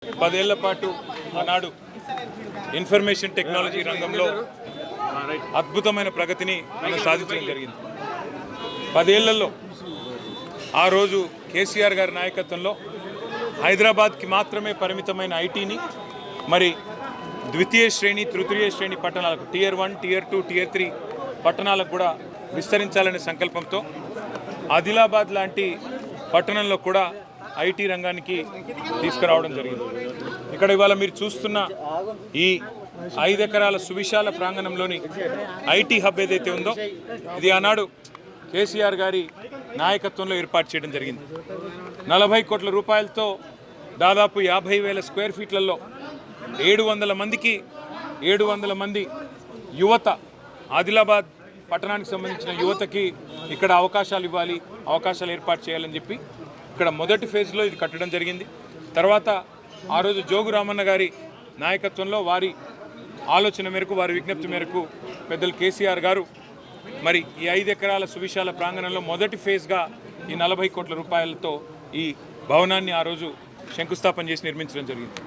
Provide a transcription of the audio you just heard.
10 ఏళ్ల పాటు ఆనాడు ఇన్ఫర్మేషన్ టెక్నాలజీ రంగంలో అద్భుతమైన ప్రగతిని మనం సాధించడం జరిగింది. 10 ఏళ్లలో ఆ రోజు కేసీఆర్ గారి నాయకత్వంలో హైదరాబాద్కి మాత్రమే పరిమితమైన ఐటీని మరి ద్వితీయ శ్రేణి తృతీయ శ్రేణి పట్టణాలకు టియర్ 1 టియర్ 2 టియర్ 3 పట్టణాలకు కూడా విస్తరించాలనే సంకల్పంతో ఆదిలాబాద్ లాంటి పట్టణంలో కూడా ఐటీ రంగానికి తీసుకురావడం జరిగింది. ఇక్కడ ఇవాళ మీరు చూస్తున్న ఈ 5 ఎకరాల సువిశాల ప్రాంగణంలోని ఐటీ హబ్ ఏదైతే ఉందో ఇది ఆనాడు కేసీఆర్ గారి నాయకత్వంలో ఏర్పాటు చేయడం జరిగింది. 40 కోట్ల రూపాయలతో దాదాపు 50,000 స్క్వేర్ ఫీట్లలో 700 మంది యువత ఆదిలాబాద్ పట్టణానికి సంబంధించిన యువతకి ఇక్కడ అవకాశాలు ఇవ్వాలి, అవకాశాలు ఏర్పాటు చేయాలని చెప్పి ఇక్కడ మొదటి ఫేజ్లో ఇది కట్టడం జరిగింది. తర్వాత ఆ రోజు జోగు రామన్న గారి నాయకత్వంలో వారి ఆలోచన మేరకు వారి విజ్ఞప్తి మేరకు పెద్దలు కేసీఆర్ గారు మరి ఈ 5 ఎకరాల సువిశాల ప్రాంగణంలో మొదటి ఫేజ్గా ఈ 40 కోట్ల రూపాయలతో ఈ భవనాన్ని ఆ రోజు శంకుస్థాపన చేసి నిర్మించడం జరిగింది.